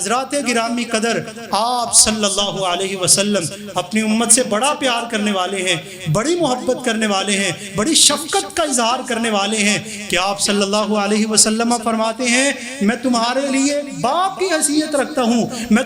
حضرات گرامی قدر، آپ صلی اللہ علیہ وسلم اپنی امت سے بڑا پیار کرنے والے ہیں، بڑی محبت کرنے والے ہیں، بڑی شفقت کا اظہار کرنے والے ہیں کہ آپ صلی اللہ علیہ وسلم فرماتے ہیں میں تمہارے لیے باپ کی حیثیت رکھتا ہوں، میں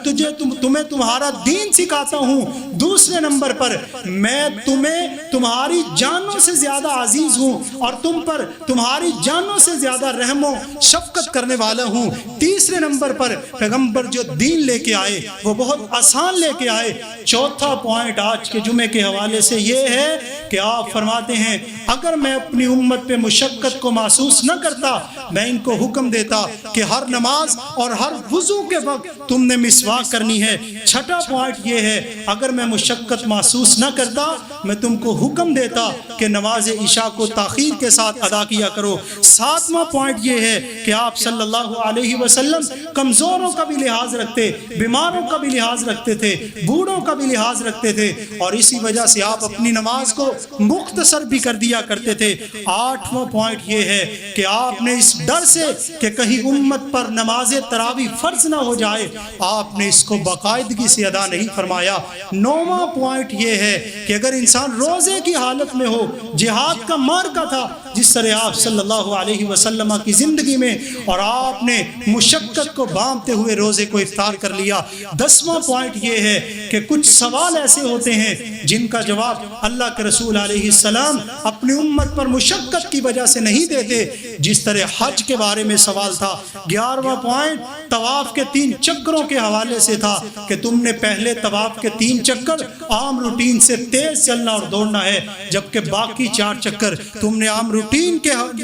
تمہیں تمہارا دین سکھاتا ہوں، دوسرے نمبر پر میں تمہیں تمہاری جانوں سے زیادہ عزیز ہوں اور تم پر تمہاری جانوں سے زیادہ رحم و شفقت کرنے والا ہوں، تیسرے نمبر پر پیغمبر جو دین لے کے آئے وہ بہت آسان لے کے آئے۔ چوتھا پوائنٹ آج کے جمعے کے حوالے سے یہ ہے کہ آپ فرماتے ہیں اگر میں اپنی امت پہ مشقت کو محسوس نہ کرتا میں ان کو حکم دیتا کہ ہر نماز اور ہر وضو کے وقت تم نے مسواک کرنی ہے۔ چھٹا پوائنٹ یہ ہے اگر میں مشقت محسوس نہ کرتا میں تم کو حکم دیتا کہ نماز عشاء کو تاخیر کے ساتھ ادا کیا کرو۔ ساتواں پوائنٹ یہ ہے کہ آپ صلی اللہ علیہ وسلم کمزوروں کا بھی لحاظ رکھتے، بیماروں کا بھی لحاظ رکھتے تھے، بوڑھوں کا بھی لحاظ رکھتے تھے، اور اسی وجہ سے آپ اپنی نماز کو مختصر بھی کر دیا کرتے تھے۔ آٹھواں پوائنٹ یہ ہے کہ آپ نے اس ڈر سے کہ کہیں امت پر نماز تراویح فرض نہ ہو جائے آپ نے اس کو باقاعدگی سے ادا نہیں فرمایا۔ نوواں پوائنٹ یہ ہے کہ اگر انسان روزے کی حالت میں ہو، جہاد کا معرکہ تھا جس طرح آپ صلی اللہ علیہ وسلم کی زندگی میں، اور آپ نے مشقت کو بامتے ہوئے روزے کو افطار کر لیا۔ 10واں پوائنٹ یہ ہے کہ کچھ سوال ایسے ہوتے ہیں جن کا جواب اللہ کے رسول علیہ السلام اپنی امت پر مشقت کی وجہ سے نہیں دیتے، جس طرح حج کے بارے میں سوال تھا۔ 11واں پوائنٹ طواف کے 3 چکروں کے حوالے سے تھا کہ تم نے پہلے طواف کے 3 چکر عام روٹین سے تیز چلنا اور دوڑنا ہے، جبکہ باقی 4 چکر تم نے عام روٹین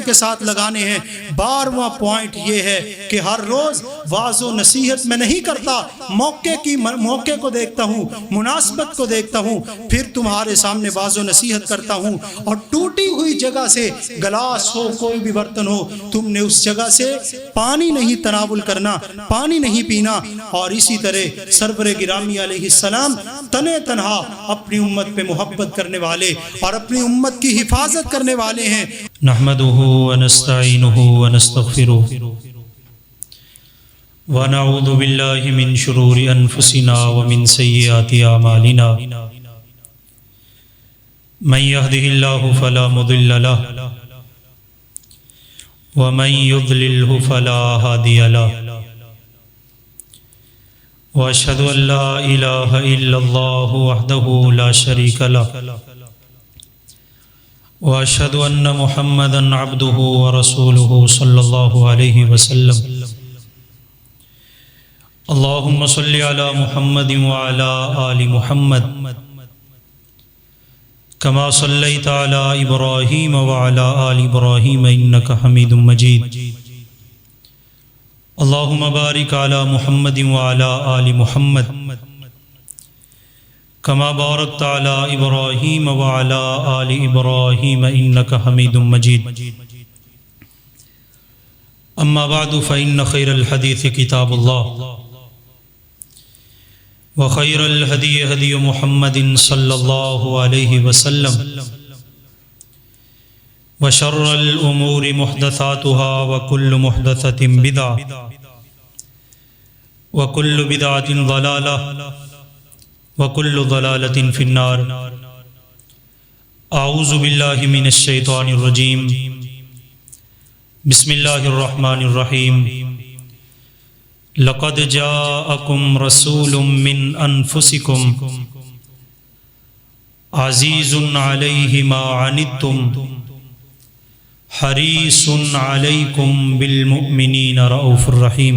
کے ساتھ لگانے ہیں۔ 12واں پوائنٹ یہ ہے کہ ہر روز واعظ و نصیحت میں نہیں کرتا، موقع کو دیکھتا ہوں، مناسبت کو دیکھتا ہوں، پھر تمہارے سامنے واعظ و نصیحت کرتا ہوں، اور ٹوٹی ہوئی جگہ سے گلاس ہو کوئی بھی برتن ہو تم نے اس جگہ سے پانی نہیں تناول کرنا، پانی نہیں پینا۔ اور اسی طرح سرور گرامی علیہ السلام تنے تنہا اپنی امت پہ محبت کرنے والے اور اپنی امت کی حفاظت کرنے والے ہیں۔ نحمده ونستعینه ونستغفره ونعوذ باللہ من شرور انفسنا ومن سیئات اعمالنا، من يهده الله فلا مضل له ومن يضلله فلا هادي له، واشهد ان لا اله الا الله وحده لا شريك له، واشهد ان محمدا عبده ورسوله صلى الله عليه وسلم۔ اللهم صل على محمد وعلى آل محمد كما صليت على إبراهيم وعلى آل إبراهيم إنك حميد مجيد۔ اللهم بارك على محمد وعلى آل محمد كما باركت على إبراهيم وعلى آل إبراهيم إنك حميد مجيد۔ أما بعد فإن خير الحديث كتاب الله، وخير الهدي هدي محمد صلى الله عليه وسلم، وشر الأمور محدثاتها وكل محدثة بدعة وكل بدعة ضلالة وكل ضلالة في النار۔ أعوذ بالله من الشيطان الرجيم، بسم الله الرحمن الرحيم۔ لقد جاءكم رسول من أنفسكم عزيز عليه ما عنتم حريص عليكم بالمؤمنين رؤوف رحيم۔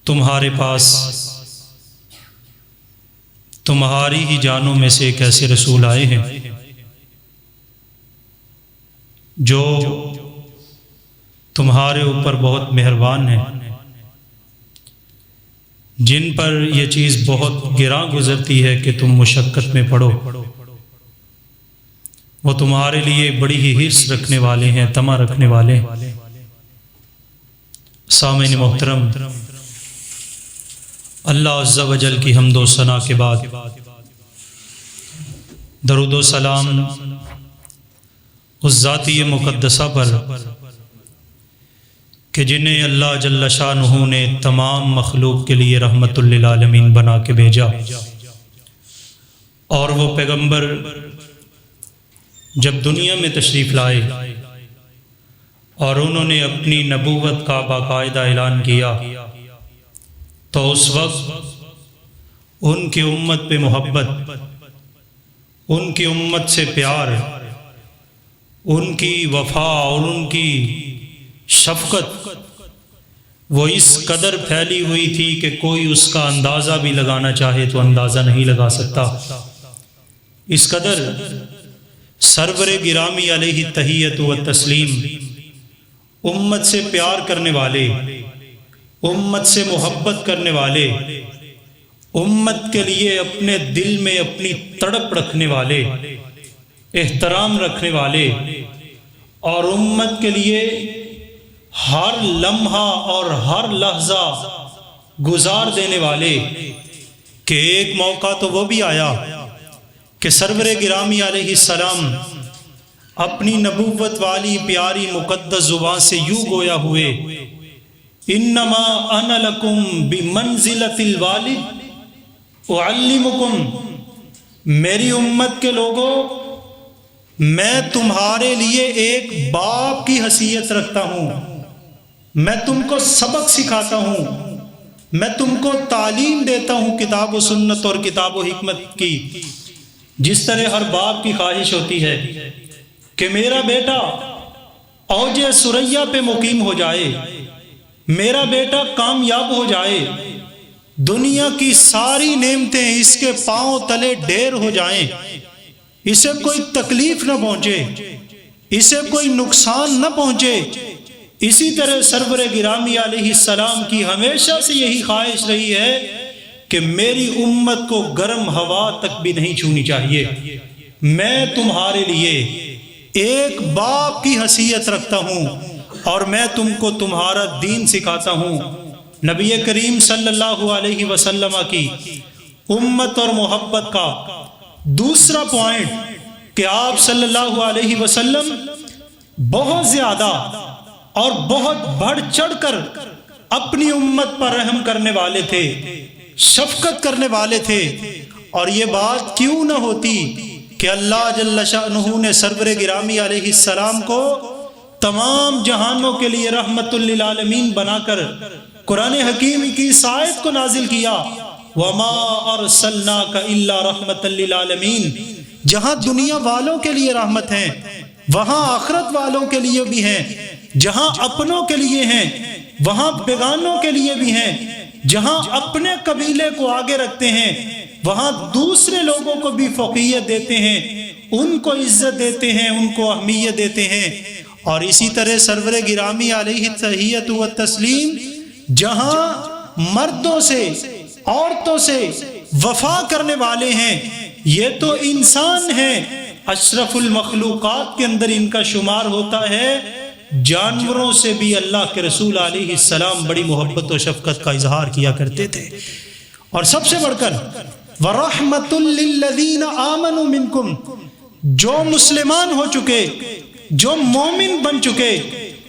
تمہارے پاس تمہاری ہی جانوں میں سے ایک ایسے رسول آئے ہیں جو تمہارے اوپر بہت مہربان ہیں، جن پر یہ چیز بہت گراں گزرتی ہے کہ تم مشقت میں پڑو، وہ تمہارے لیے بڑی ہی حرص رکھنے والے ہیں، طمع رکھنے والے ہیں۔ سامعین محترم، اللہ عز و جل کی حمد و ثنا کے بعد درود و سلام اس ذاتی مقدسہ پر کہ جنہیں اللہ جل شانہ نے تمام مخلوق کے لیے رحمت للعالمین بنا کے بھیجا، اور وہ پیغمبر جب دنیا میں تشریف لائے اور انہوں نے اپنی نبوت کا باقاعدہ اعلان کیا، تو اس وقت ان کی امت پہ محبت، ان کی امت سے پیار، ان کی وفا اور ان کی شفقت وہ اس قدر پھیلی ہوئی تھی کہ کوئی اس کا اندازہ بھی لگانا چاہے تو اندازہ نہیں لگا سکتا۔ اس قدر سرور گرامی علیہ تحیت و تسلیم امت سے پیار کرنے والے، امت سے محبت کرنے والے، امت کے لیے اپنے دل میں اپنی تڑپ رکھنے والے، احترام رکھنے والے، اور امت کے لیے ہر لمحہ اور ہر لحظہ گزار دینے والے، کہ ایک موقع تو وہ بھی آیا کہ سرور گرامی علیہ السلام اپنی نبوت والی پیاری مقدس زبان سے یوں گویا ہوئے، انما انا لکم بمنزلۃ الوالد اعلمکم، میری امت کے لوگوں، میں تمہارے لیے ایک باپ کی حیثیت رکھتا ہوں، میں تم کو سبق سکھاتا ہوں، میں تم کو تعلیم دیتا ہوں کتاب و سنت اور کتاب و حکمت کی۔ جس طرح ہر باپ کی خواہش ہوتی ہے کہ میرا بیٹا اوج ثریا پہ مقیم ہو جائے، میرا بیٹا کامیاب ہو جائے، دنیا کی ساری نعمتیں اس کے پاؤں تلے ڈھیر ہو جائیں، اسے کوئی تکلیف نہ پہنچے، اسے کوئی نقصان نہ پہنچے۔ اسی طرح سرور گرامی علیہ السلام کی ہمیشہ سے یہی خواہش رہی ہے کہ میری امت کو گرم ہوا تک بھی نہیں چھونی چاہیے، میں تمہارے لیے ایک باپ کی حیثیت رکھتا ہوں اور میں تم کو تمہارا دین سکھاتا ہوں۔ نبی کریم صلی اللہ علیہ وسلم کی امت اور محبت کا دوسرا پوائنٹ کہ آپ صلی اللہ علیہ وسلم بہت زیادہ اور بہت بڑھ چڑھ کر اپنی امت پر رحم کرنے والے تھے، شفقت کرنے والے تھے۔ اور یہ بات کیوں نہ ہوتی کہ اللہ جل شانہ نے سرور گرامی علیہ السلام کو تمام جہانوں کے لیے رحمت للعالمین بنا کر قرآن حکیم کی اس آیت کو نازل کیا، وما ارسلناک الا رحمت للعالمین۔ جہاں دنیا والوں کے لیے رحمت ہیں، وہاں آخرت والوں کے لیے بھی ہیں، جہاں اپنوں کے لیے ہیں وہاں بیگانوں کے لیے بھی ہیں، جہاں اپنے قبیلے کو آگے رکھتے ہیں وہاں دوسرے لوگوں کو بھی فوقیت دیتے ہیں، ان کو عزت دیتے ہیں، ان کو اہمیت دیتے ہیں۔ اور اسی طرح سرور گرامی علیہ تحیت و تسلیم جہاں مردوں سے عورتوں سے وفا کرنے والے ہیں، یہ تو انسان ہیں، اشرف المخلوقات کے اندر ان کا شمار ہوتا ہے۔ جانوروں سے بھی اللہ کے رسول علیہ السلام بڑی محبت و شفقت کا اظہار کیا کرتے تھے۔ اور سب سے بڑھ کر وَرَحْمَةٌ لِّلَّذِينَ آمَنُوا مِنْكُمْ، جو مسلمان ہو چکے، جو مومن بن چکے،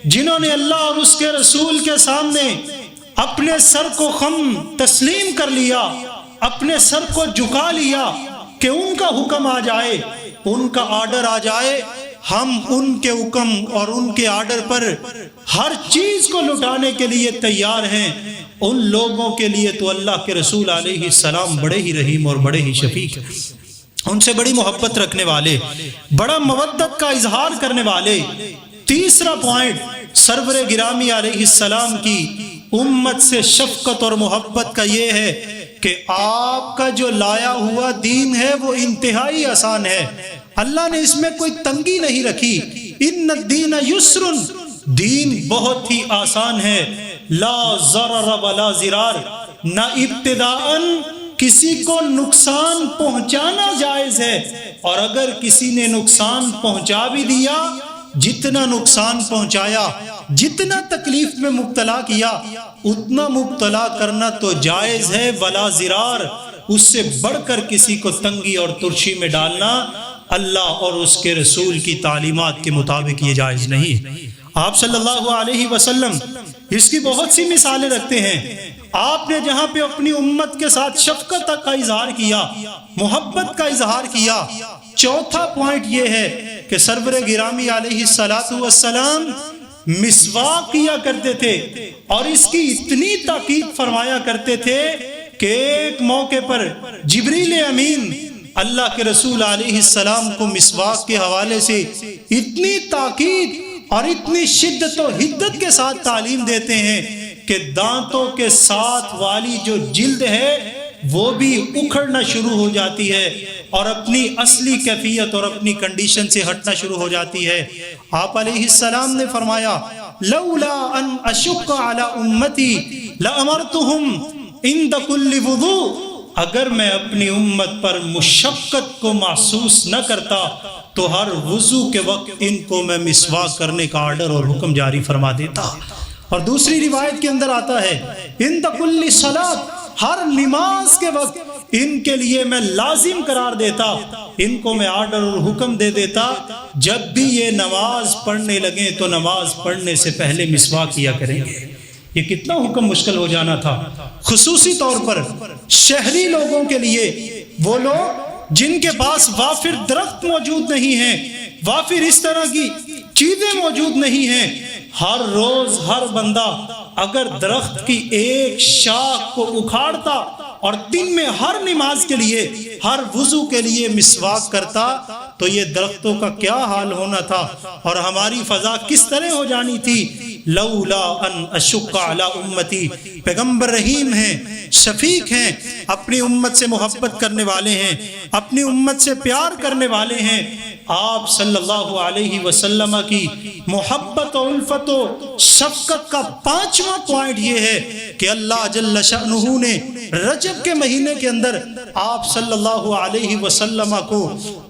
جنہوں نے اللہ اور اس کے رسول کے سامنے اپنے سر کو خم تسلیم کر لیا، اپنے سر کو جھکا لیا کہ ان کا حکم آ جائے، ان کا آرڈر آ جائے، ہم ان کے حکم اور ان کے آرڈر پر ہر چیز کو لٹانے کے لیے تیار ہیں۔ ان لوگوں کے لیے تو اللہ کے رسول علیہ السلام بڑے ہی رحیم اور بڑے ہی شفیق ہیں، ان سے بڑی محبت رکھنے والے، بڑا مودت کا اظہار کرنے والے۔ تیسرا پوائنٹ سرور گرامی علیہ السلام کی امت سے شفقت اور محبت کا یہ ہے کہ آپ کا جو لایا ہوا دین ہے وہ انتہائی آسان ہے، اللہ نے اس میں کوئی تنگی نہیں رکھی۔ ان الدین یسر، دین بہت ہی آسان ہے، لا ضرر ولا ضرار، نہ ابتداء کسی کو نقصان پہنچانا جائز ہے، اور اگر کسی نے نقصان پہنچا بھی دیا، جتنا نقصان پہنچایا، جتنا تکلیف میں مبتلا کیا، اتنا مبتلا کرنا تو جائز ہے، ولا ضرار، اس سے بڑھ کر کسی کو تنگی اور ترشی میں ڈالنا اللہ اور اس کے رسول کی تعلیمات کے مطابق یہ جائز نہیں۔ آپ صلی اللہ علیہ وسلم اس کی بہت سی مثالیں رکھتے ہیں۔ آپ نے جہاں پہ اپنی امت کے ساتھ شفقت کا اظہار کیا، محبت کا اظہار کیا، چوتھا پوائنٹ یہ ہے کہ سرور گرامی علیہ السلام مسواک کیا کرتے تھے، اور اس کی اتنی تاکید فرمایا کرتے تھے کہ ایک موقع پر جبریل امین اللہ کے رسول علیہ السلام کو مسواک کے حوالے سے اتنی تاکید اور اتنی شدت و حدت کے ساتھ تعلیم دیتے ہیں کہ دانتوں کے ساتھ والی جو جلد ہے وہ بھی اکھڑنا شروع ہو جاتی ہے اور اپنی اصلی کیفیت اور اپنی کنڈیشن سے ہٹنا شروع ہو جاتی ہے۔ آپ علیہ السلام نے فرمایا لولا ان اشق علی امتی لامرتهم عند كل وضوء، اگر میں اپنی امت پر مشقت کو محسوس نہ کرتا تو ہر وضو کے وقت ان کو میں مسواک کرنے کا آرڈر اور حکم جاری فرما دیتا۔ اور دوسری روایت کے اندر آتا ہے عند كل صلاۃ، ہر نماز کے وقت ان کے لیے میں لازم قرار دیتا، ان کو میں آرڈر اور حکم دے دیتا، جب بھی یہ نماز پڑھنے لگیں تو نماز پڑھنے سے پہلے مسواک کیا کریں گے۔ یہ کتنا حکم مشکل ہو جانا تھا، خصوصی طور پر شہری لوگوں کے لیے، وہ لوگ جن کے پاس وافر درخت موجود نہیں ہیں، وافر اس طرح کی چیزیں موجود نہیں ہیں۔ ہر روز ہر بندہ اگر درخت کی ایک شاخ کو اکھاڑتا اور دن میں ہر نماز کے لیے، ہر وضو کے لیے مسواک کرتا تو یہ درختوں کا کیا حال ہونا تھا اور ہماری فضا کس طرح ہو جانی تھی۔ لولا ان اشق علی امتی، پیغمبر رحیم ہیں، شفیق ہیں، اپنی امت سے محبت کرنے والے ہیں، اپنی امت سے پیار کرنے والے ہیں۔ آپ صلی اللہ علیہ وسلم کی محبت و الفت و شفقت کا پانچواں پوائنٹ یہ ہے کہ اللہ جل شأنہ نے رجب کے مہینے کے اندر آپ صلی اللہ علیہ وسلم کو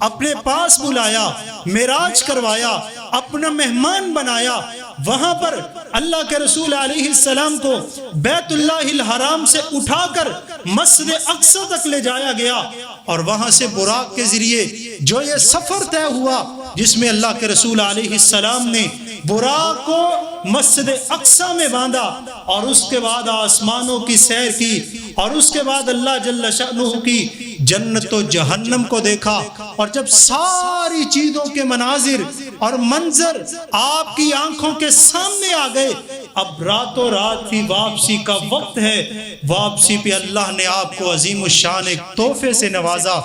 اپنے پاس بلایا، معراج کروایا، اپنا مہمان بنایا۔ وہاں پر اللہ کے رسول علیہ السلام کو بیت اللہ الحرام سے اٹھا کر مسجد اقصی تک لے جایا گیا، اور وہاں سے براق کے ذریعے جو یہ سفر طے ہوا جس میں اللہ کے رسول علیہ السلام نے براق کو مسجد اقصی میں باندھا، اور اس کے بعد آسمانوں کی سیر کی، اور اس کے بعد اللہ جل شأنہ کی جنت و جہنم کو دیکھا، اور جب ساری چیزوں کے مناظر اور منظر آپ کی آنکھوں کے سامنے آ گئے، اب راتوں رات کی واپسی کا وقت ہے۔ واپسی پہ اللہ نے آپ کو عظیم الشان ایک تحفے سے نوازا،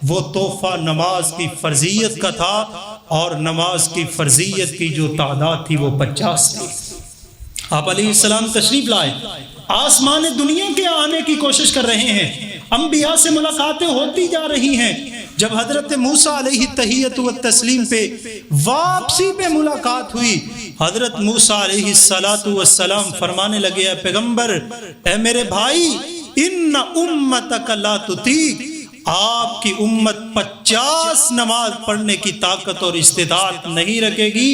وہ تحفہ نماز کی فرضیت کا تھا، اور نماز کی فرضیت کی جو تعداد تھی وہ 50 تھی۔ آپ علیہ السلام تشریف لائے، آسمان دنیا کے آنے کی کوشش کر رہے ہیں، انبیاء سے ملاقاتیں ہوتی جا رہی ہیں۔ جب حضرت موسیٰ علیہ التحیۃ والتسلیم پہ واپسی پہ ملاقات ہوئی، حضرت موسیٰ علیہ السلام فرمانے لگے، اے پیغمبر، اے میرے بھائی، ان امتک لا تطیق، آپ کی امت 50 نماز پڑھنے کی طاقت اور استطاعت نہیں رکھے گی۔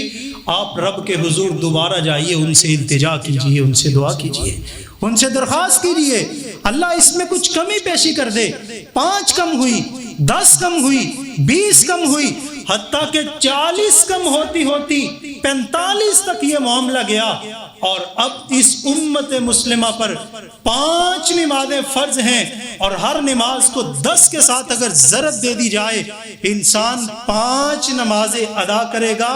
آپ رب کے حضور دوبارہ جائیے، ان سے التجا کیجئے، ان سے دعا کیجئے، ان سے درخواست کیجئے اللہ اس میں کچھ کمی پیشی کر دے۔ 5 کم ہوئی، 10 کم ہوئی، 20 کم ہوئی، حتیٰ کہ 40 کم ہوتی ہوتی 45 تک یہ معاملہ گیا، اور اب اس امت مسلمہ پر 5 نمازیں فرض ہیں، اور ہر نماز کو 10 کے ساتھ اگر ضرب دے دی جائے، انسان 5 نمازیں ادا کرے گا۔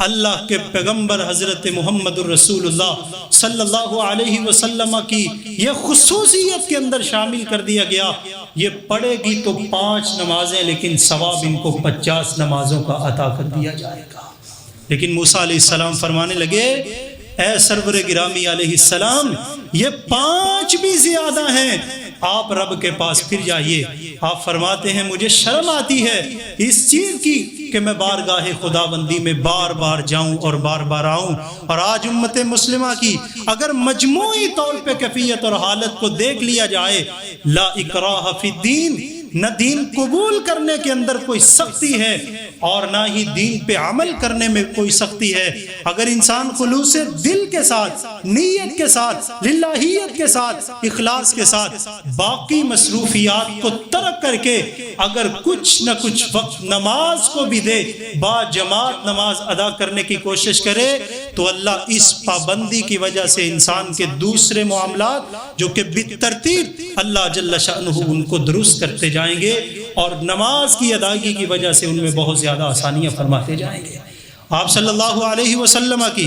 اللہ کے پیغمبر حضرت محمد الرسول اللہ صلی اللہ علیہ وسلم کی یہ خصوصیت کے اندر شامل کر دیا گیا، یہ پڑھے گی تو 5 نمازیں، لیکن ثواب ان کو 50 نمازوں کا عطا کر دیا جائے گا۔ لیکن موسیٰ علیہ السلام فرمانے لگے، اے سرور گرامی علیہ السلام، یہ 5 بھی زیادہ ہیں، آپ رب کے پاس پھر جائیے۔ آپ فرماتے ہیں مجھے شرم آتی ہے اس چیز کی کہ میں بارگاہ خداوندی میں بار بار جاؤں اور بار بار آؤں، اور آج امت مسلمہ کی اگر مجموعی طور پہ کیفیت اور حالت کو دیکھ لیا جائے، لا اکراہ فی الدین، نہ دین قبول کرنے کے اندر کوئی سختی ہے اور نہ ہی دین پہ عمل کرنے میں کوئی سختی ہے۔ اگر انسان خلوص دل کے ساتھ، نیت کے ساتھ، للہیت کے ساتھ، اخلاص کے ساتھ باقی مصروفیات کو ترک کر کے اگر کچھ نہ کچھ وقت نماز کو بھی دے، با جماعت نماز ادا کرنے کی کوشش کرے، تو اللہ اس پابندی کی وجہ سے انسان کے دوسرے معاملات جو کہ بالترتیب اللہ جل شأنہ ان کو درست کرتے جائیں گے اور نماز کی ادائیگی کی وجہ سے ان میں بہت زیادہ آسانیاں فرماتے جائیں گے۔ آپ صلی اللہ علیہ وسلم کی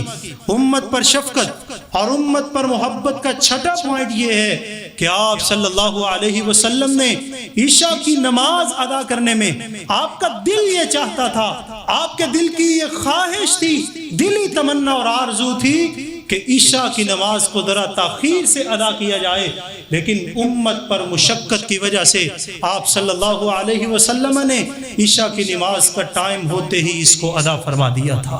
امت پر شفقت اور امت پر محبت کا چھٹا پوائنٹ یہ ہے کہ آپ صلی اللہ علیہ وسلم نے عشاء کی نماز ادا کرنے میں آپ کا دل یہ چاہتا تھا، آپ کے دل کی یہ خواہش تھی، دلی تمنا اور آرزو تھی کہ عشاء کی نماز کو ذرا تاخیر سے ادا کیا جائے، لیکن امت پر مشقت کی وجہ سے آپ صلی اللہ علیہ وسلم نے عشاء کی نماز کا ٹائم ہوتے ہی اس کو ادا فرما دیا تھا۔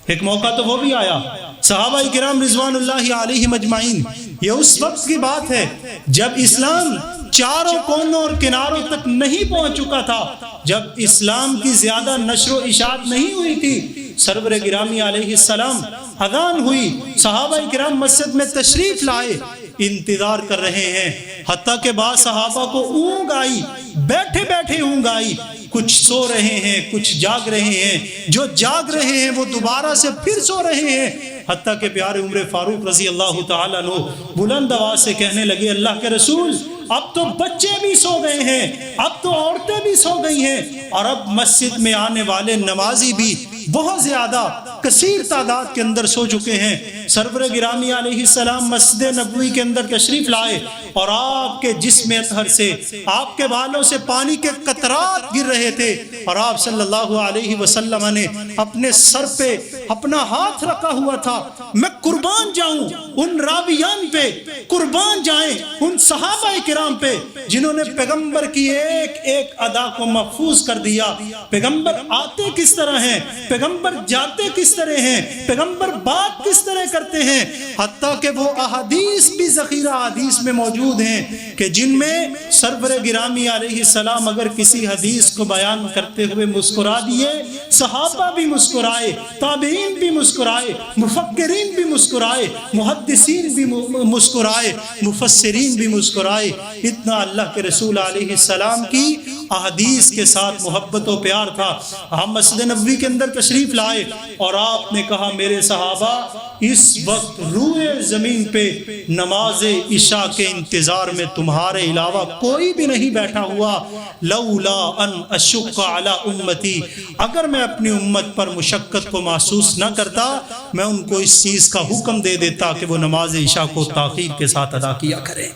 ایک موقع تو وہ بھی آیا، صحابہ کرام رضوان اللہ علیہم اجمعین، یہ اس وقت کی بات ہے جب اسلام چاروں کونوں اور کناروں تک نہیں پہنچ چکا تھا، جب اسلام کی زیادہ نشر و اشاعت نہیں ہوئی تھی۔ سرور گرامی علیہ السلام اذان ہوئی، صحابہ کرام مسجد میں تشریف لائے، انتظار کر رہے ہیں، حتیٰ کہ بعض صحابہ کو اونگ آئی، بیٹھے بیٹھے اونگ آئی، کچھ سو رہے ہیں، کچھ جاگ رہے ہیں، جو جاگ رہے ہیں وہ دوبارہ سے پھر سو رہے ہیں، حتیٰ کہ پیارے عمر فاروق رضی اللہ تعالیٰ عنہ بلند آواز سے کہنے لگے، اللہ کے رسول اب تو بچے بھی سو گئے ہیں، اب تو عورتیں بھی سو گئی ہیں، اور اب مسجد میں آنے والے نمازی بھی بہت زیادہ کثیر تعداد کے اندر سو چکے ہیں۔ سرور گرامی علیہ السلام مسجد نبوی کے اندر تشریف لائے اور آپ کے جسم اطہر سے، آپ کے بالوں سے پانی کے قطرات گر رہے تھے، اور آپ صلی اللہ علیہ وسلم نے اپنے سر پہ اپنا ہاتھ رکھا ہوا تھا۔ میں قربان جاؤں ان راویان پہ، قربان جائیں ان صحابہ کرام پہ جنہوں نے پیغمبر کی ایک ایک ادا کو محفوظ کر دیا۔ پیغمبر آتے کس طرح ہیں، پیغمبر جاتے کس طرح ہیں، پیغمبر بات کس طرح کرتے ہیں، حتیٰ کہ وہ احادیث بھی ذخیرہ حدیث میں موجود ہیں کہ جن میں سرور گرامی علیہ السلام اگر کسی حدیث کو بیان کرتے ہوئے مسکرا دیے، صحابہ بھی مسکرائے، تابعین بھی مسکرائے، مفکرین بھی مسکرائے، محدثین بھی مسکرائے، مفسرین بھی مسکرائے۔ اتنا اللہ کے رسول علیہ السلام کی احادیث کے ساتھ محبت و پیار تھا۔ ہم مسجد نبوی کے اندر تشریف لائے اور آپ نے کہا، میرے صحابہ اس وقت روئے زمین پہ نماز عشاء کے انتظار میں تمہارے علاوہ کوئی بھی نہیں بیٹھا ہوا۔ لولا ان اشق علی امتی، اگر میں اپنی امت پر مشقت کو محسوس نہ کرتا، میں ان کو اس چیز کا حکم دے دیتا کہ وہ نماز عشاء کو تاخیر کے ساتھ ادا کیا کریں۔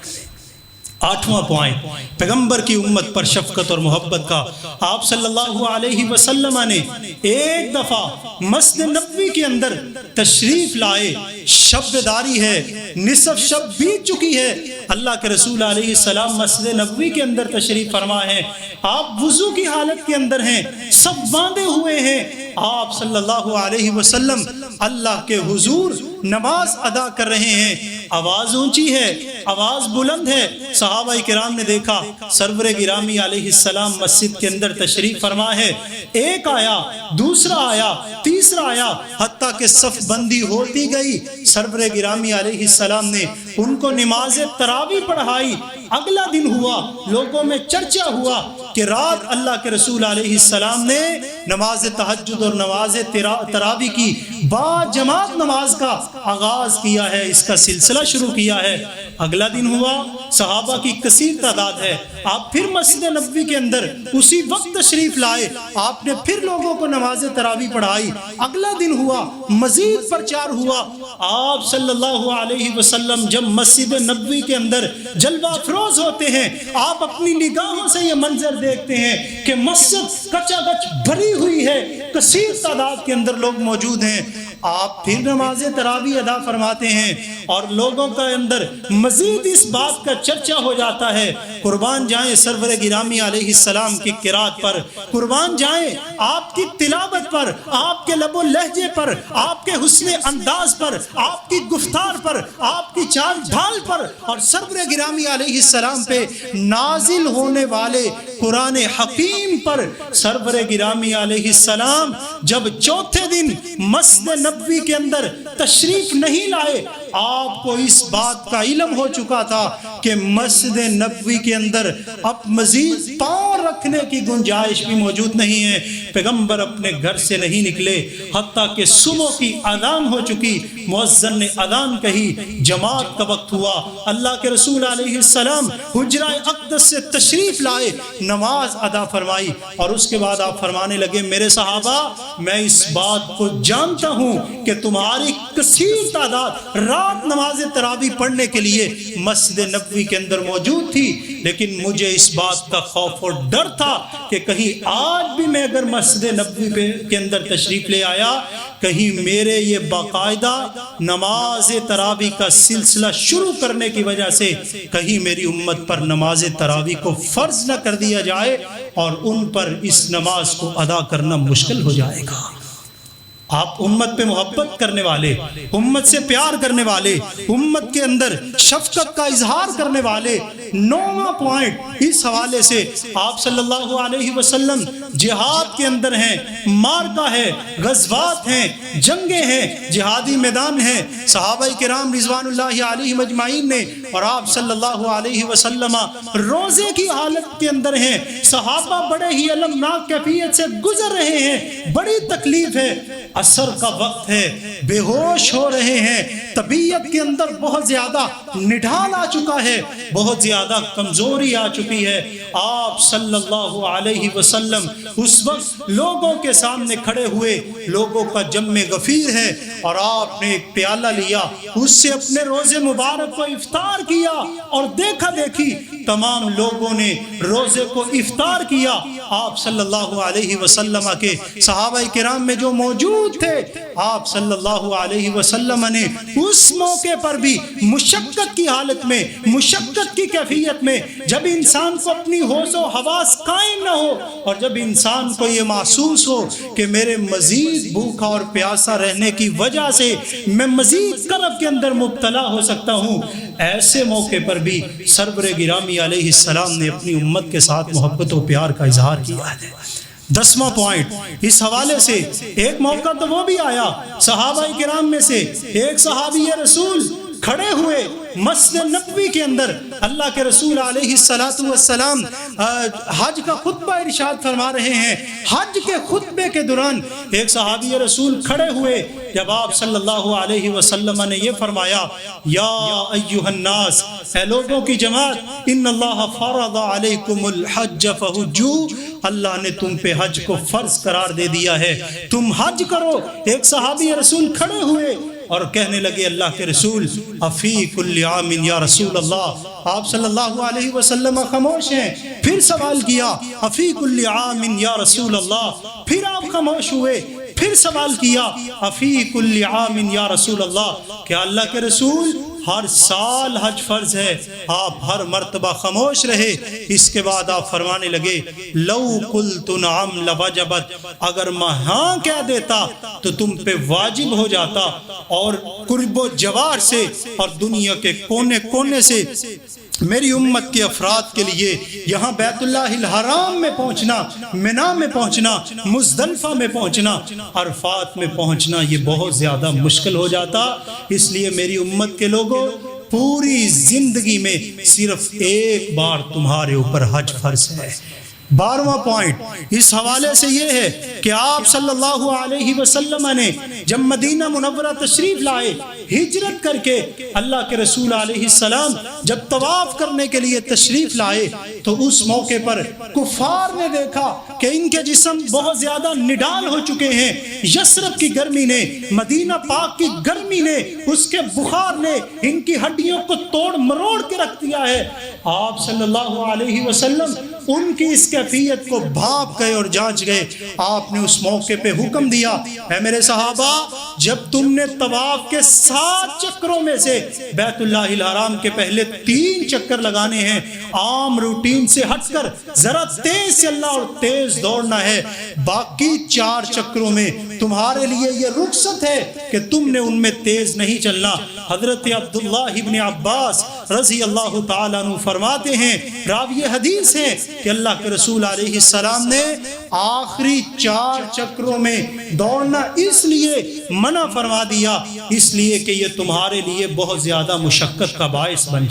آٹھواں پوائنٹ پیغمبر کی امت پر شفقت اور محبت کا۔ آپ صلی اللہ علیہ وسلم نے ایک دفعہ مسجد نبوی کے اندر تشریف لائے، شب داری ہے، نصف شب بیت چکی ہے، اللہ کے رسول علیہ السلام مسجد نبوی کے اندر تشریف فرما ہے، آپ وضو کی حالت کے اندر ہیں، سب باندھے ہوئے ہیں، آپ صلی اللہ علیہ وسلم اللہ کے حضور نماز ادا کر رہے ہیں، آواز اونچی ہے، آواز بلند ہے۔ صحابہ کرام نے دیکھا سرور گرامی علیہ السلام مسجد کے اندر تشریف فرما ہے، ایک آیا، دوسرا آیا، تیسرا آیا، حتیٰ کہ صف بندی ہوتی گئی۔ سرور گرامی علیہ السلام نے ان کو نماز تراویح پڑھائی۔ اگلا دن ہوا، لوگوں میں چرچا ہوا کہ رات اللہ کے رسول علیہ السلام نے نماز تہجد اور نماز تراویح کی با جماعت نماز کا آغاز کیا ہے، اس کا سلسلہ شروع کیا ہے۔ اگلا دن ہوا، صحابہ کی کثیر تعداد ہے، آپ پھر مسجد نبوی کے اندر اسی وقت تشریف لائے، آپ نے پھر لوگوں کو نماز تراویح پڑھائی۔ اگلا دن ہوا، مزید پرچار ہوا، آپ صلی اللہ علیہ وسلم جب مسجد نبوی کے اندر جلوہ افروز ہوتے ہیں، آپ اپنی نگاہوں سے یہ منظر دیکھتے ہیں کہ مسجد کچا کچ بھری ہوئی ہے، کثیر تعداد کے اندر لوگ موجود ہیں۔ آپ پھر نماز تراویح ادا فرماتے ہیں اور لوگوں کا اندر مزید اس بات کا چرچا ہو جاتا ہے، قربان جائیں سرور گرامی علیہ السلام کی قرات پر، قربان جائیں آپ کی تلاوت پر، آپ کے لب و لہجے پر، آپ کے حسن انداز پر، آپ کی گفتار پر، آپ کی چال ڈھال پر، اور سرور گرامی علیہ السلام پہ نازل ہونے والے قرآن حکیم پر سرور گرامی علیہ السلام جب چوتھے دن مسجد نبوی کے اندر تشریف نہیں لائے، آپ کو اس بات کا علم ہو چکا تھا کہ مسجد نبوی کے اندر اب مزید پاؤں رکھنے کی گنجائش بھی موجود نہیں ہے۔ پیغمبر اپنے گھر سے نہیں نکلے حتیٰ کہ صبح کی اذان ہو چکی، مؤذن نے اذان کہی، جماعت کا وقت ہوا، اللہ کے رسول علیہ السلام حجرہ اقدس سے تشریف لائے، نماز ادا فرمائی، اور اس کے بعد آپ فرمانے لگے میرے صحابہ میں اس بات کو جانتا ہوں کہ تمہاری کثیر تعداد رات نماز تراویح پڑھنے کے لیے مسجد نبوی کے اندر موجود تھی، لیکن مجھے اس بات کا خوف اور ڈر تھا کہ کہیں آج بھی میں اگر مسجد نبوی کے اندر تشریف لے آیا، کہیں میرے یہ باقاعدہ نماز تراویح کا سلسلہ شروع کرنے کی وجہ سے کہیں میری امت پر نماز تراویح کو فرض نہ کر دیا جائے اور ان پر اس نماز کو ادا کرنا مشکل ہو جائے گا۔ آپ امت پہ محبت کرنے والے، امت سے پیار کرنے والے، امت کے اندر شفقت کا اظہار کرنے والے، 9واں پوائنٹ اس حوالے سے آپ صلی اللہ علیہ وسلم جہاد کے اندر ہیں، مارکہ ہے، غزوات ہیں، جنگیں ہیں، جہادی میدان ہیں، صحابہ کرام رضوان اللہ علیہم اجمعین نے، اور آپ صلی اللہ علیہ وسلم روزے کی حالت کے اندر ہیں، صحابہ بڑے ہی المناک کیفیت سے گزر رہے ہیں، بڑی تکلیف ہے، عصر کا وقت ہے، بے ہوش ہو رہے ہیں، طبیعت کے اندر بہت زیادہ نڈھال آ چکا ہے، بہت زیادہ کمزوری آ چکی ہے۔ آپ صلی اللہ علیہ وسلم اس وقت لوگوں کے سامنے کھڑے ہوئے، لوگوں کا جم غفیر ہے، اور آپ نے ایک پیالہ لیا، اس سے اپنے روزے مبارک کو افطار کیا، اور دیکھا دیکھی تمام لوگوں نے روزے کو افطار کیا۔ آپ صلی اللہ علیہ وسلم کے صحابہ کرام میں جو موجود تھے، آپ صلی اللہ علیہ وسلم نے اس موقع پر بھی مشقت کی حالت میں، مشقت کی کیفیت میں، جب انسان کو اپنی ہوش و حواس قائم نہ ہو، اور جب انسان کو یہ محسوس ہو کہ میرے مزید بھوکا اور پیاسا رہنے کی وجہ سے میں مزید کرب کے اندر مبتلا ہو سکتا ہوں، ایسے موقع پر بھی سرور گرامی علیہ السلام نے اپنی امت کے ساتھ محبت و پیار کا اظہار کیا ہے۔ 10واں پوائنٹ اس حوالے سے ایک موقع تو وہ بھی آیا، صحابہ کرام میں سے ایک صحابی رسول کھڑے ہوئے مسجد نبوی کے اندر، اللہ کے رسول علیہ السلام حج کا خطبہ ارشاد فرما رہے ہیں، حج کے خطبے کے دوران ایک صحابی رسول کھڑے ہوئے، جب آپ صلی اللہ علیہ وسلم نے یہ فرمایا، یا ایھا الناس، اے لوگوں کی جماعت، ان اللہ فرض علیکم الحج فحجوا، اللہ نے تم پہ حج کو فرض قرار دے دیا ہے، تم حج کرو۔ ایک صحابی رسول کھڑے ہوئے اور کہنے لگے اللہ کے رسول، افی کل عام یا رسول اللہ، آپ صلی اللہ علیہ وسلم خاموش ہیں، پھر سوال کیا افی کل عام یا رسول اللہ، پھر آپ خاموش ہوئے، پھر سوال کیا افی کل عام یا رسول اللہ، کیا اللہ کے رسول ہر سال حج فرض ہے؟ آپ ہر مرتبہ خاموش رہے۔ اس کے بعد آپ فرمانے لگے، لو قلت نعم لوجبت، اگر میں ہاں کہہ دیتا تو تم پہ واجب ہو جاتا، اور قرب و جوار سے اور دنیا کے کونے کونے سے میری امت کے افراد کے لیے یہاں بیت اللہ الحرام میں پہنچنا، منا میں پہنچنا، مزدلفہ میں پہنچنا، عرفات میں پہنچنا، یہ بہت زیادہ مشکل ہو جاتا۔ اس لیے میری امت کے لوگوں، پوری زندگی میں صرف ایک بار تمہارے اوپر حج فرض ہے۔ 12واں پوائنٹ اس حوالے سے یہ ہے کہ آپ صلی اللہ علیہ وسلم نے جب مدینہ منورہ تشریف لائے، ہجرت کر کے اللہ کے رسول علیہ السلام جب طواف کرنے کے لیے تشریف لائے، تو اس موقع پر کفار نے دیکھا کہ ان کے جسم بہت زیادہ نڈال ہو چکے ہیں، یثرب کی گرمی نے، مدینہ پاک کی گرمی نے، اس کے بخار نے ان کی ہڈیوں کو توڑ مروڑ کے رکھ دیا ہے۔ آپ صلی اللہ علیہ وسلم ان کی اس کیفیت کو بھاپ گئے اور جانچ گئے۔ آپ نے اس موقع پہ حکم دیا، اے میرے صحابہ، جب تم نے طواف کے 7 چکروں میں سے بیت اللہ الحرام کے پہلے 3 چکر لگانے ہیں، عام روٹین سے ہٹ کر ذرا تیز چلنا اور تیز دوڑنا ہے، باقی 4 چکروں میں تمہارے لیے یہ رخصت ہے کہ تم نے ان میں تیز نہیں چلنا۔ حضرت عبداللہ ابن عباس رضی اللہ تعالیٰ عنہ فرماتے ہیں، راوی حدیث ہیں کہ اللہ کے رسول رسول علیہ السلام نے آخری 4 چکروں میں دوڑنا اس لیے منع فرما دیا، اس لیے کہ یہ تمہارے لیے بہت زیادہ مشقت کا باعث بن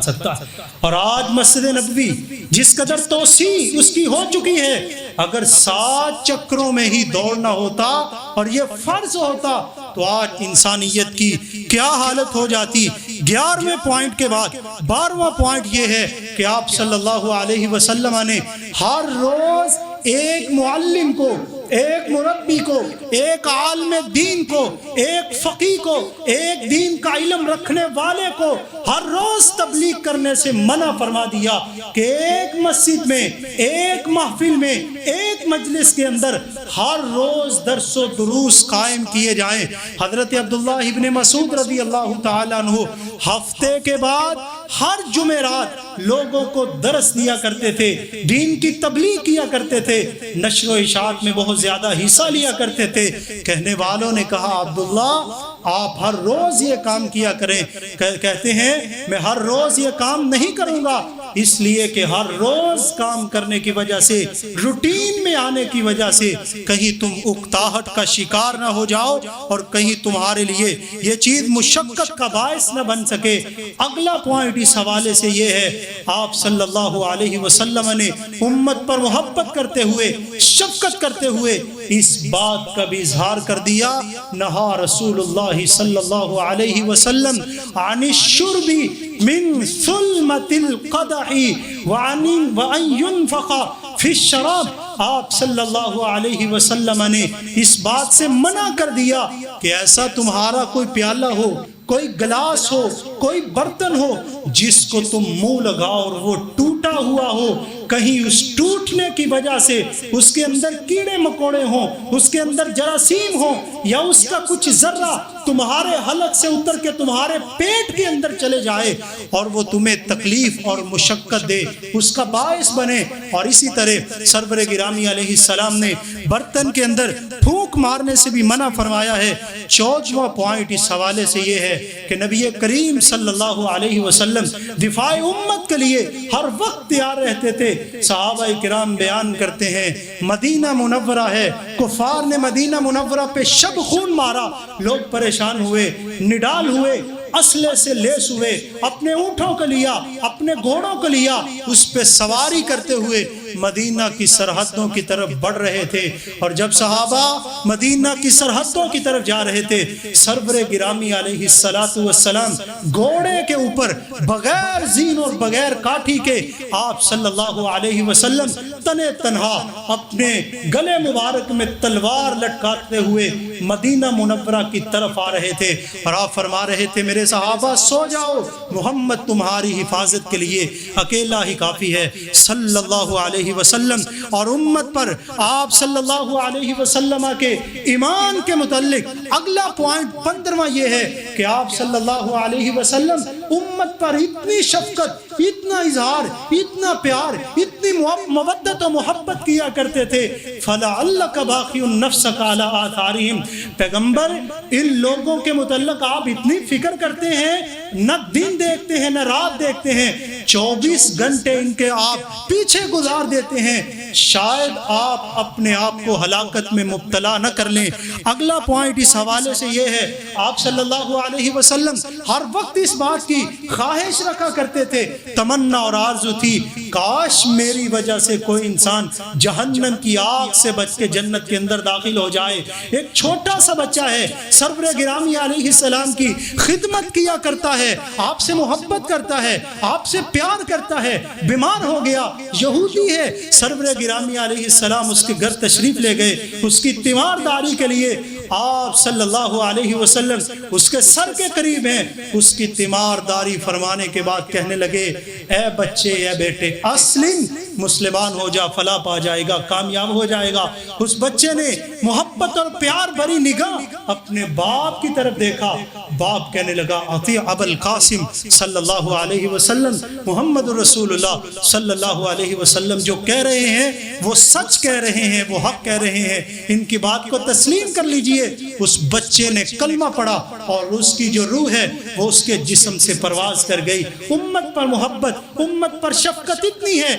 سکتا ہے۔ اور آج مسجد نبوی جس قدر توسیع اس کی ہو چکی ہے، اگر 7 چکروں میں ہی دوڑنا ہوتا اور یہ فرض ہوتا تو آج انسانیت کی کیا حالت ہو جاتی۔ 11ویں پوائنٹ کے بعد 12واں پوائنٹ یہ ہے کہ آپ صلی اللہ علیہ وسلم نے ہر روز ایک معلم کو، ایک مربی کو، ایک عالم دین کو، ایک فقیہ کو، ایک دین کا علم رکھنے والے کو ہر روز تبلیغ کرنے سے منع فرما دیا کہ ایک مسجد میں، ایک محفل میں، ایک مجلس کے اندر ہر روز درس و دروس قائم کیے جائیں۔ حضرت عبداللہ ابن مسعود رضی اللہ تعالیٰ عنہ ہفتے کے بعد ہر جمعرات لوگوں کو درس دیا کرتے تھے، دین کی تبلیغ کیا کرتے تھے، نشر و اشاعت میں بہت زیادہ حصہ لیا کرتے تھے۔ کہنے والوں نے کہا عبداللہ آپ ہر روز یہ کام کیا کریں۔ کہتے ہیں میں ہر روز یہ کام نہیں کروں گا، اس لیے کہ ہر روز کام کرنے کی وجہ سے، روٹین میں آنے کی وجہ سے کہیں تم اکتاہٹ کا شکار نہ ہو جاؤ اور کہیں تمہارے لیے یہ چیز مشقت کا باعث نہ بن سکے۔ اگلا پوائنٹ اس حوالے سے یہ ہے، آپ صلی اللہ علیہ وسلم نے امت پر محبت کرتے ہوئے، شفقت کرتے ہوئے اس بات کا بھی اظہار کر دیا، نہا رسول اللہ صلی اللہ علیہ وسلم عن الشرب من ثلمۃ القدح وعن ينفق فی الشراب۔ آپ صلی اللہ علیہ وسلم نے اس بات سے منع کر دیا کہ ایسا تمہارا کوئی پیالہ ہو، کوئی گلاس ہو، کوئی برتن ہو جس کو تم منہ لگاؤ اور وہ ٹوٹا ہوا ہو، کہیں اس ٹوٹنے کی وجہ سے اس کے اندر کیڑے مکوڑے ہوں، اس کے اندر جراثیم ہوں، یا اس کا کچھ ذرہ تمہارے حلق سے اتر کے تمہارے پیٹ کے اندر چلے جائے اور وہ تمہیں تکلیف اور مشقت دے، اس کا باعث بنے۔ اور اسی طرح سرور گرامی علیہ السلام نے برتن کے اندر پھونک مارنے سے بھی منع فرمایا ہے۔ 14واں پوائنٹ اس حوالے سے یہ ہے کہ نبی کریم صلی اللہ علیہ وسلم دفاع امت کے لیے ہر وقت تیار رہتے تھے۔ صحابہ کرام بیان کرتے ہیں مدینہ منورہ ہے، کفار نے مدینہ منورہ پہ شب خون مارا، لوگ پریشان ہوئے، نڈال ہوئے، اسلحے سے لیس ہوئے، اپنے اونٹوں کو لیا، اپنے گھوڑوں کو لیا، اس پہ سواری کرتے ہوئے مدینہ کی سرحدوں کی طرف بڑھ رہے تھے۔ اور جب صحابہ مدینہ کی سرحدوں کی طرف جا رہے تھے، سرور گرامی علیہ السلام گھوڑے کے اوپر بغیر زین اور بغیر کاٹھی کے آپ صلی اللہ علیہ وسلم تنے تنہا اپنے گلے مبارک میں تلوار لٹکاتے ہوئے مدینہ منورہ کی طرف آ رہے تھے، اور آپ فرما رہے تھے میرے صحابہ سو جاؤ، محمد تمہاری حفاظت کے لیے اکیلا ہی کافی ہے صلی اللہ علیہ وسلم۔ اور امت پر آپ صلی اللہ علیہ وسلم کے ایمان کے متعلق اگلا پوائنٹ 15واں یہ ہے کہ آپ صلی اللہ علیہ وسلم امت پر اتنی شفقت، اتنا اظہار، اتنا پیار، اتنی مودت و محبت کیا کرتے تھے۔ فَلَعَلَّكَ بَاخِعٌ نَفْسَكَ عَلَىٰ آثَارِهِمْ، پیغمبر ان لوگوں کے متعلق آپ اتنی فکر کرتے ہیں، نہ دن دیکھتے ہیں نہ رات دیکھتے ہیں، 24 گھنٹے ان کے آپ پیچھے گزار دیتے ہیں، شاید آپ اپنے آپ کو ہلاکت میں مبتلا نہ کر لیں۔ اگلا پوائنٹ اس حوالے سے یہ ہے، آپ صلی اللہ علیہ وسلم ہر وقت اس بات کی خواہش رکھا کرتے تھے، تمنا اور آرزو تھی کاش میری وجہ سے کوئی انسان جہنم کی آگ سے بچ کے جنت کے اندر داخل ہو جائے۔ ایک چھوٹا سا بچہ ہے، سرور گرامی علیہ السلام کی خدمت کیا کرتا ہے، آپ سے محبت کرتا ہے، آپ سے پیار کرتا ہے، بیمار ہو گیا، یہودی ہے، سرور گرامی علیہ السلام اس کے گھر تشریف لے گئے، اس کی تیمارداری کے لیے آپ صلی اللہ علیہ وسلم اس کے سر کے قریب ہیں، اس کی تیمارداری فرمانے کے بعد کہنے لگے اے بچے، اے بیٹے، اسلم، مسلمان ہو جا، فلاح پا جائے گا، کامیاب ہو جائے گا۔ اس بچے نے محبت اور پیار بھری نگاہ اپنے باپ کی طرف دیکھا، باپ کہنے لگا اطیع ابا القاسم صلی اللہ علیہ وسلم، محمد رسول اللہ صلی اللہ علیہ وسلم جو کہہ رہے ہیں وہ سچ کہہ رہے ہیں، وہ حق کہہ رہے ہیں، ان کی بات کو تسلیم کر لیجئے۔ اس بچے نے کلمہ پڑھا اور اس کی جو روح ہے وہ اس کے جسم سے پرواز کر گئی۔ امت پر محبت، امت پر شفقت اتنی ہے،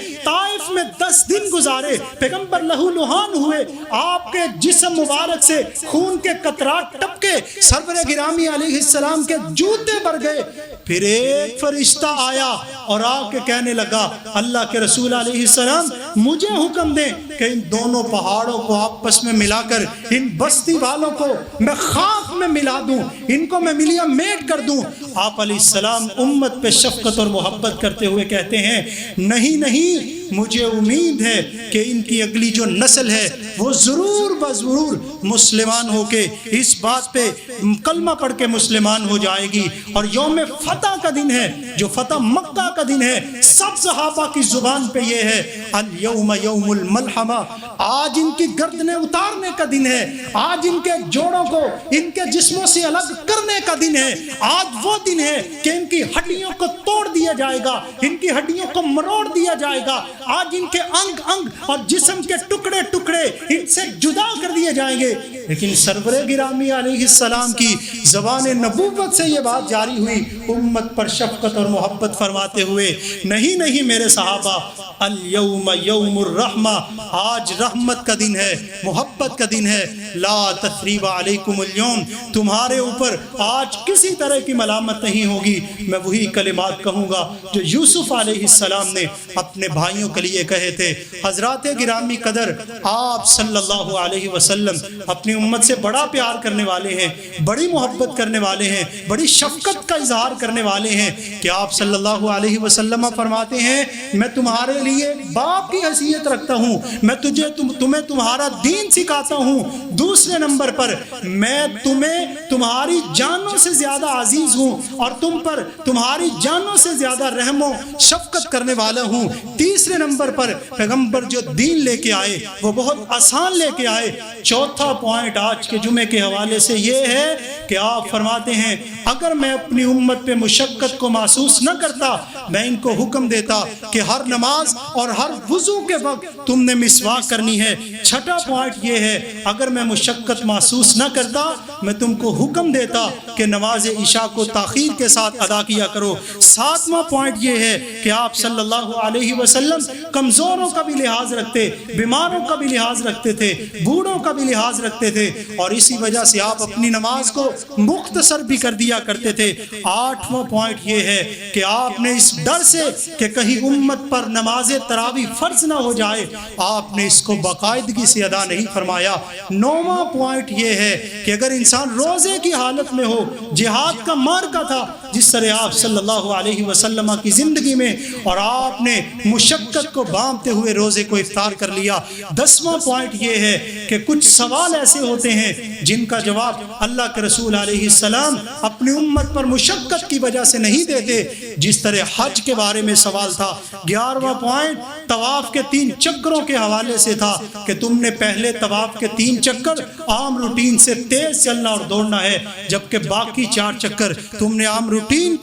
طائف میں 10 دن گزارے، پیغمبر لہو لہان ہوئے، آپ کے جسم مبارک سے خون کے قطرات ٹپکے، سرور گرامی علیہ السلام کے جوتے بھر گئے۔ پھر ایک فرشتہ آیا اور آ کے کہنے لگا اللہ کے رسول علیہ السلام مجھے حکم دیں کہ ان دونوں پہاڑوں کو آپس میں ملا کر ان بستی والوں کو میں خاک میں ملا دوں، ان کو میں ملیا میٹ کر دوں۔ آپ علیہ السلام امت پہ شفقت اور محبت کرتے ہوئے کہتے ہیں نہیں نہیں، مجھے امید ہے کہ ان کی اگلی جو نسل ہے وہ ضرور بضرور مسلمان ہو کے اس بات پہ کلمہ پڑھ کے مسلمان ہو جائے گی، اور یوم فتح کا دن ہے جو فتح مکہ کا دن ہے، سب صحابہ کی زبان پہ یہ ہے الیوم یوم الملحمہ، آج ان کی گردنیں اتارنے کا دن ہے، آج ان کے جوڑوں کو ان کے جسموں سے الگ کرنے کا دن ہے، آج وہ دن ہے کہ ان کی ہڈیوں کو توڑ دیا جائے گا، ان کی ہڈیوں کو مروڑ دیا جائے گا، آج ان کے انگ انگ اور جسم کے ٹکڑے ٹکڑے ان سے جدا کر دیے جائیں گے۔ لیکن سرور گرامی علیہ السلام کی زبان نبوت سے یہ بات جاری ہوئی، امت پر شفقت اور محبت فرماتے ہوئے نہیں نہیں میرے صحابہ، الیوم یوم الرحمہ، آج رحمت کا دن ہے، محبت کا دن ہے، لا تثریب علیکم اليوم، تمہارے اوپر آج کسی طرح کی ملامت نہیں ہوگی۔ میں وہی کلمات کہوں گا جو یوسف علیہ السلام نے اپنے بھائیوں کے لیے کہے تھے۔ حضرات گرامی قدر، آپ صلی اللہ علیہ وسلم اپنی امت سے بڑا پیار کرنے والے ہیں، بڑی محبت کرنے والے ہیں، بڑی شفقت کا اظہار کرنے والے ہیں کہ آپ صلی اللہ علیہ وسلم فرماتے ہیں میں تمہارے لیے باپ کی حیثیت رکھتا ہوں، میں تمہیں تمہارا دین سکھاتا ہوں، دوسرے نمبر پر میں تمہیں تمہاری جانوں سے زیادہ عزیز ہوں اور تم پر تمہاری جانوں سے زیادہ رحم و شفقت کرنے والا ہوں، تیسرے نمبر پر پیغمبر جو دین لے کے آئے وہ بہت آسان لے کے آئے۔ چوتھا پوائنٹ آج کے جمعے کے حوالے سے یہ ہے کہ آپ فرماتے ہیں اگر میں اپنی امت پہ مشقت کو محسوس نہ کرتا میں ان کو حکم دیتا کہ ہر نماز اور ہر وضو کے وقت تم نے مسواک کرنی ہے۔ چھٹا پوائنٹ یہ ہے اگر میں مشقت محسوس نہ کرتا میں تم کو حکم دیتا کہ نماز عشاء کو تاخیر کے ساتھ ادا کیا کرو۔ ساتواں پوائنٹ یہ ہے کہ آپ صلی اللہ علیہ وسلم کمزوروں کا بھی لحاظ رکھتے، بیماروں کا بھی لحاظ رکھتے تھے، بوڑھوں کا بھی لحاظ رکھتے تھے، اور اسی وجہ سے آپ اپنی نماز کو مختصر بھی کر دیا کرتے تھے۔ آٹھواں پوائنٹ یہ ہے کہ آپ نے اس ڈر سے کہ کہیں امت پر نماز تراویح فرض نہ ہو جائے آپ نے اس کو باقاعدگی سے ادا نہیں فرمایا۔ نوواں پوائنٹ یہ ہے کہ اگر انسان روزے کی حالت میں ہو، جہاد کا معرکہ تھا جس طرح آپ صلی اللہ علیہ وسلم کی زندگی میں، اور آپ نے مشقت کو بامتے ہوئے روزے کو افطار کر لیا۔ 10واں پوائنٹ یہ ہے کہ کچھ سوال ایسے ہوتے ہیں جن کا جواب اللہ کے رسول علیہ السلام اپنی امت پر مشقت کی وجہ سے نہیں دیتے، جس طرح حج کے بارے میں سوال تھا۔ 11واں پوائنٹ طواف کے 3 چکروں کے حوالے سے تھا کہ تم نے پہلے طواف کے 3 چکر عام روٹین سے تیز چلنا اور دوڑنا ہے، جبکہ باقی 4 چکر تم نے عام روٹین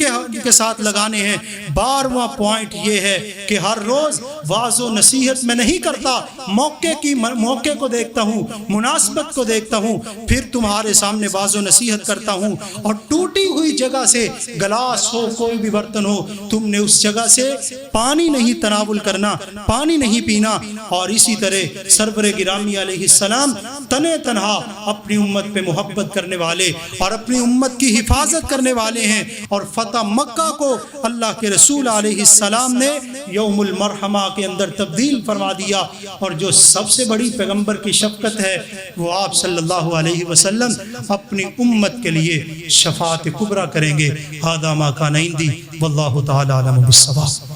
کے ساتھ لگانے ہیں۔ 12واں پوائنٹ یہ ہے کہ ہر روز واعظ و نصیحت میں نہیں کرتا، موقع کو دیکھتا ہوں، مناسبت کو دیکھتا ہوں، پھر تمہارے سامنے واعظ و نصیحت کرتا ہوں، اور ٹوٹی ہوئی جگہ سے گلاس ہو کوئی بھی برتن ہو تم نے اس جگہ سے پانی نہیں تناول کرنا، پانی نہیں پینا۔ اور اسی طرح سرور گرامی علیہ السلام تنے تنہا اپنی امت پہ محبت کرنے والے اور اپنی امت کی حفاظت کرنے والے ہیں، اور فتح مکہ کو اللہ کے رسول علیہ السلام نے یوم المرحمہ کے اندر تبدیل فرما دیا۔ اور جو سب سے بڑی پیغمبر کی شفقت ہے وہ آپ صلی اللہ علیہ وسلم اپنی امت کے لیے شفاعت کبریٰ کریں گے۔ ھذا ما کان عندی واللہ تعالی اعلم بالصواب۔